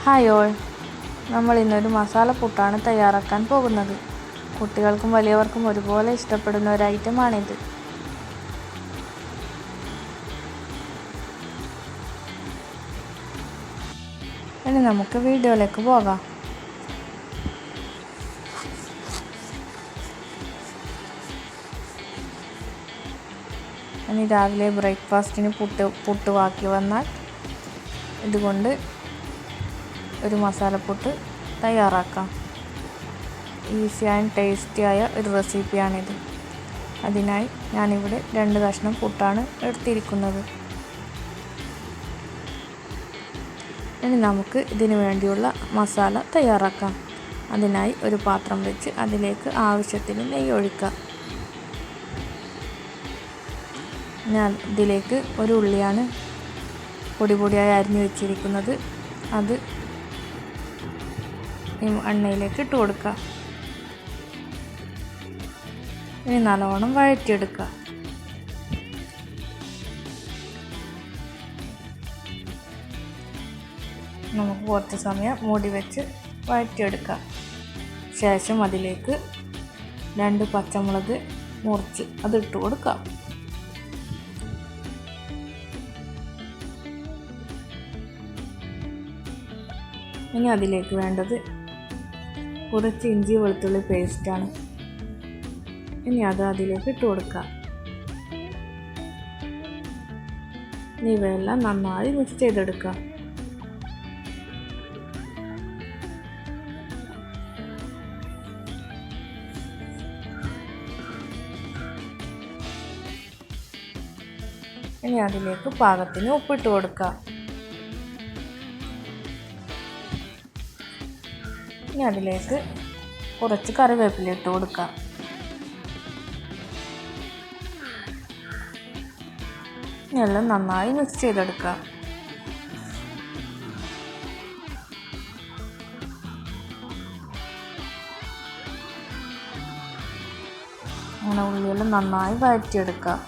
Hi all, നമ്മൾ ഇന്നൊരു മസാല പുട്ടാണ് തയ്യാറാക്കാൻ പോകുന്നത്. കുട്ടികൾക്കും വലിയവർക്കും ഒരുപോലെ ഇഷ്ടപ്പെടുന്ന ഒരു ഐറ്റമാണിത്. ഇനി നമുക്ക് വീഡിയോയിലേക്ക് പോകാം. ഇനി രാവിലെ ബ്രേക്ക്ഫാസ്റ്റിന് പുട്ട് ബാക്കി വന്നാൽ ഇതുകൊണ്ട് ഒരു മസാലപ്പുട്ട് തയ്യാറാക്കാം. ഈസി ആൻഡ് ടേസ്റ്റിയായ ഒരു റെസിപ്പിയാണിത്. അതിനായി ഞാനിവിടെ 2 കഷ്ണം പുട്ടാണ് എടുത്തിരിക്കുന്നത്. ഇനി നമുക്ക് ഇതിനു വേണ്ടിയുള്ള മസാല തയ്യാറാക്കാം. അതിനായി ഒരു പാത്രം വെച്ച് അതിലേക്ക് ആവശ്യത്തിന് നെയ്യ് ഒഴിക്കാം. ഞാൻ ഇതിലേക്ക് ഒരു ഉള്ളിയാണ് പൊടിയായി അരിഞ്ഞു വെച്ചിരിക്കുന്നത്. അത് എണ്ണയിലേക്ക് ഇട്ട് കൊടുക്കുക. ഇനി നല്ലോണം വഴറ്റിയെടുക്കുക. നമുക്ക് കുറച്ച് സമയം മൂടി വെച്ച് വഴറ്റിയെടുക്കുക. ശേഷം അതിലേക്ക് 2 പച്ചമുളക് മുറിച്ച് അതിട്ട് കൊടുക്കാം. ഇനി അതിലേക്ക് വേണ്ടത് കുറച്ച് ഇഞ്ചി വെളുത്തുള്ളി പേസ്റ്റാണ്. ഇനി അത് അതിലേക്ക് ഇട്ട് കൊടുക്കുക. ഇനി ഇവയെല്ലാം നന്നായി മിക്സ് ചെയ്തെടുക്കുക. ഇനി അതിലേക്ക് പാകത്തിന് ഉപ്പിട്ട് കൊടുക്കുക. ഇനി അതിലേക്ക് കുറച്ച് കറിവേപ്പില ഇട്ട് കൊടുക്കുക. ഇനി എല്ലാം നന്നായി മിക്സ് ചെയ്തെടുക്കുക. അങ്ങനെ ഉള്ളിയെല്ലാം നന്നായി വഴറ്റിയെടുക്കുക.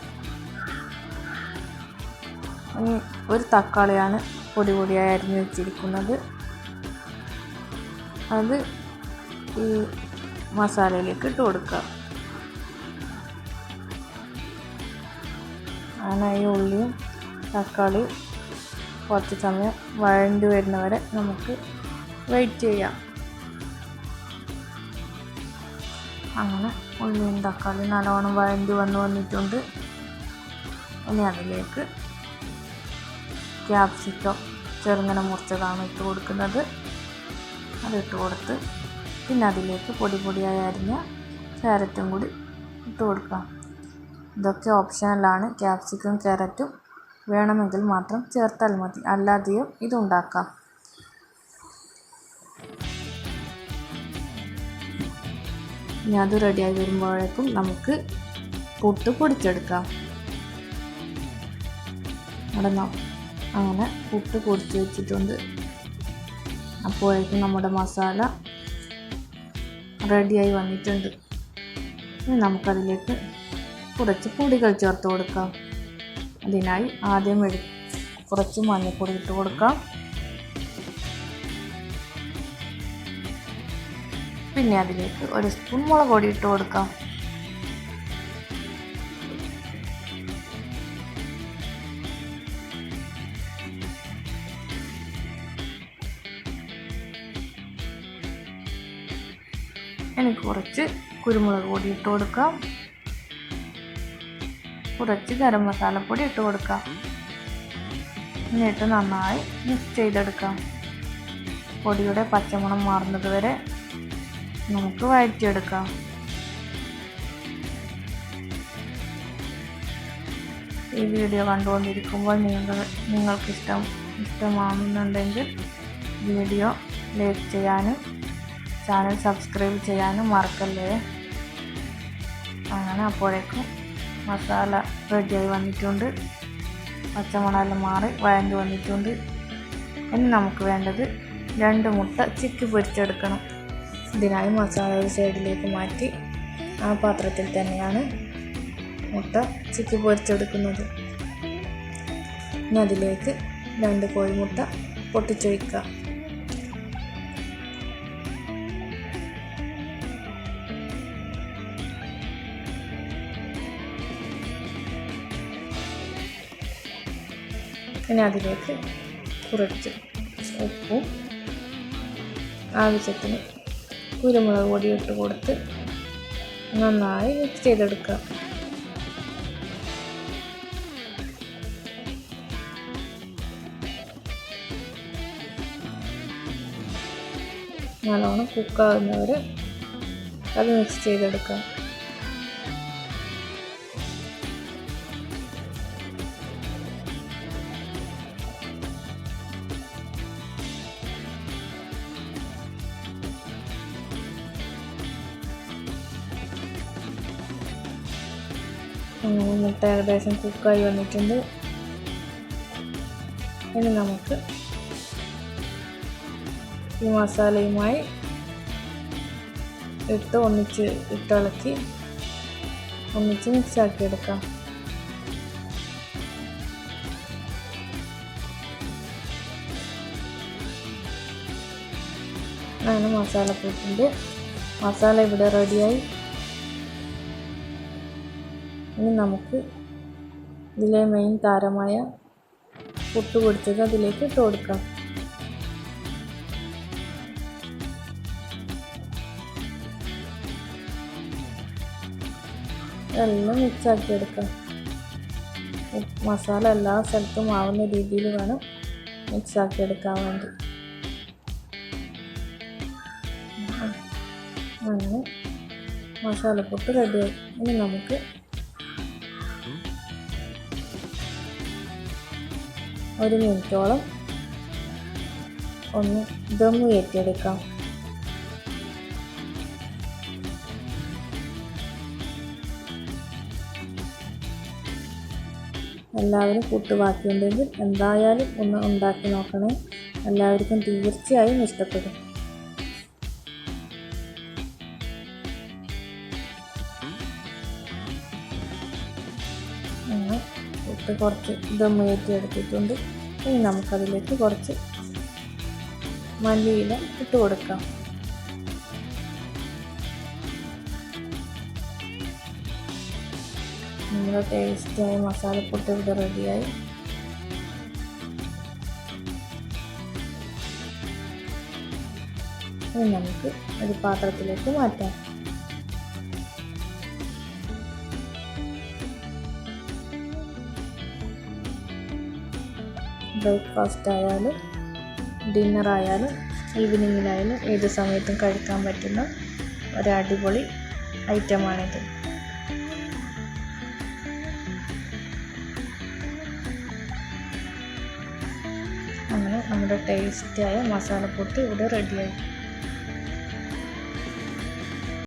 ഇനി ഒരു തക്കാളിയാണ് പൊടിയായി അരിഞ്ഞു വെച്ചിരിക്കുന്നത്. അത് ഈ മസാലയിലേക്ക് ഇട്ട് കൊടുക്കുക. അങ്ങനെ ഈ ഉള്ളിയും തക്കാളിയും കുറച്ച് സമയം വഴണ്ടി വരുന്നവരെ നമുക്ക് വെയിറ്റ് ചെയ്യാം. അങ്ങനെ ഉള്ളിയും തക്കാളിയും നല്ലോണം വഴണ്ടി വന്നിട്ടുണ്ട്. ഇനി അതിലേക്ക് ക്യാപ്സിക്കം ചെറുങ്ങനെ മുറിച്ചതാണ് ഇട്ട് കൊടുക്കുന്നത്. അതിട്ട് കൊടുത്ത് പിന്നെ അതിലേക്ക് പൊടിയായി അരിഞ്ഞ ക്യാരറ്റും കൂടി ഇട്ട് കൊടുക്കാം. ഇതൊക്കെ ഓപ്ഷണലാണ്. ക്യാപ്സിക്കും ക്യാരറ്റും വേണമെങ്കിൽ മാത്രം ചേർത്താൽ മതി, അല്ലാതെയും ഇതുണ്ടാക്കാം. ഇനി അത് റെഡിയായി വരുമ്പോഴേക്കും നമുക്ക് പുട്ട് പൊടിച്ചെടുക്കാം. അങ്ങനെ പുട്ട് പൊടിച്ച് വെച്ചിട്ടുണ്ട്. അപ്പോഴേക്കും നമ്മുടെ മസാല റെഡിയായി വന്നിട്ടുണ്ട്. ഇനി നമുക്കതിലേക്ക് കുറച്ച് പൊടികൾ ചേർത്ത് കൊടുക്കാം. അതിനായി ആദ്യം കുറച്ച് മഞ്ഞൾപ്പൊടി ഇട്ട് കൊടുക്കാം. പിന്നെ അതിലേക്ക് 1 സ്പൂൺ മുളക് പൊടി ഇട്ട് കൊടുക്കാം. ഇനി കുറച്ച് കുരുമുളക് പൊടി ഇട്ട് കൊടുക്കാം. കുറച്ച് ഗരം മസാലപ്പൊടി ഇട്ട് കൊടുക്കാം. എന്നിട്ട് നന്നായി മിക്സ് ചെയ്തെടുക്കാം. പൊടിയുടെ പച്ചമണം മാറുന്നത് വരെ നമുക്ക് വഴറ്റിയെടുക്കാം. ഈ വീഡിയോ കണ്ടുകൊണ്ടിരിക്കുമ്പോൾ നിങ്ങൾക്ക് ഇഷ്ടമാകുന്നുണ്ടെങ്കിൽ വീഡിയോ ലൈക്ക് ചെയ്യാനും ചാനൽ സബ്സ്ക്രൈബ് ചെയ്യാനും മറക്കല്ലേ. അങ്ങനെ അപ്പോഴേക്കും മസാല റെഡിയായി വന്നിട്ടുണ്ട്. പച്ചമണമെല്ലാം മാറി വഴണ്ടി വന്നിട്ടുണ്ട്. ഇനി നമുക്ക് വേണ്ടത് 2 മുട്ട ചിക്കി പൊരിച്ചെടുക്കണം. ഇതിനായി മസാല ഒരു സൈഡിലേക്ക് മാറ്റി ആ പാത്രത്തിൽ തന്നെയാണ് മുട്ട ചിക്കി പൊരിച്ചെടുക്കുന്നത്. ഇനി അതിലേക്ക് 2 കോഴിമുട്ട പൊട്ടിച്ചൊഴിക്കുക. ഇനി അതിലേക്ക് കുറച്ച് ഉപ്പും ആവശ്യത്തിന് കുരുമുളക് പൊടി ഇട്ട് കൊടുത്ത് നന്നായി മിക്സ് ചെയ്തെടുക്കുക. നല്ലോണം കുക്കാകുന്നവരെ അത് മിക്സ് ചെയ്തെടുക്കുക. മുട്ട ഏകദേശം കുക്കായി വന്നിട്ടുണ്ട്. ഇനി നമുക്ക് ഈ മസാലയുമായി ഒന്നിച്ച് ഇട്ടിളക്കി ഒന്നിച്ച് മിക്സാക്കി എടുക്കാം. അങ്ങനെ മസാലക്കൂട്ടിൻ്റെ മസാല ഇവിടെ റെഡിയായി. ഇനി നമുക്ക് ഇതിലെ മെയിൻ താരമായ പുട്ട് പൊടിച്ചത് അതിലേക്ക് ഇട്ട് കൊടുക്കാം. എല്ലാം മിക്സാക്കി എടുക്കാം. മസാല എല്ലാ സ്ഥലത്തും ആവുന്ന രീതിയിൽ വേണം മിക്സാക്കി എടുക്കാൻ വേണ്ടി. അങ്ങനെ മസാലപ്പൊട്ട് റെഡിയായി. ഇനി നമുക്ക് ഒരു മിനിറ്റോളം ഒന്ന് ദം കയറ്റിയെടുക്കാം. എല്ലാവരും പുട്ട് ബാക്കിയുണ്ടെങ്കിൽ എന്തായാലും ഒന്ന് ഉണ്ടാക്കി നോക്കണേ. എല്ലാവർക്കും തീർച്ചയായും ഇഷ്ടപ്പെടും. പുട്ട് കുറച്ച് ദം കയറ്റി എടുത്തിട്ടുണ്ട്. ഇനി നമുക്കതിലേക്ക് കുറച്ച് മല്ലിയില ഇട്ട് കൊടുക്കാം. നമ്മുടെ ടേസ്റ്റിയായ മസാലപ്പൊട്ട് ഇവിടെ റെഡിയായി. ഇനി നമുക്ക് ഒരു പാത്രത്തിലേക്ക് മാറ്റാം. ബ്രേക്ക്ഫാസ്റ്റ് ആയാലും ഡിന്നർ ആയാലും ഈവനിങ്ങിലായാലും ഏത് സമയത്തും കഴിക്കാൻ പറ്റുന്ന ഒരു അടിപൊളി ഐറ്റമാണിത്. അങ്ങനെ നമ്മുടെ ടേസ്റ്റിയായ മസാലപ്പൊട്ട് ഇവിടെ റെഡിയായി.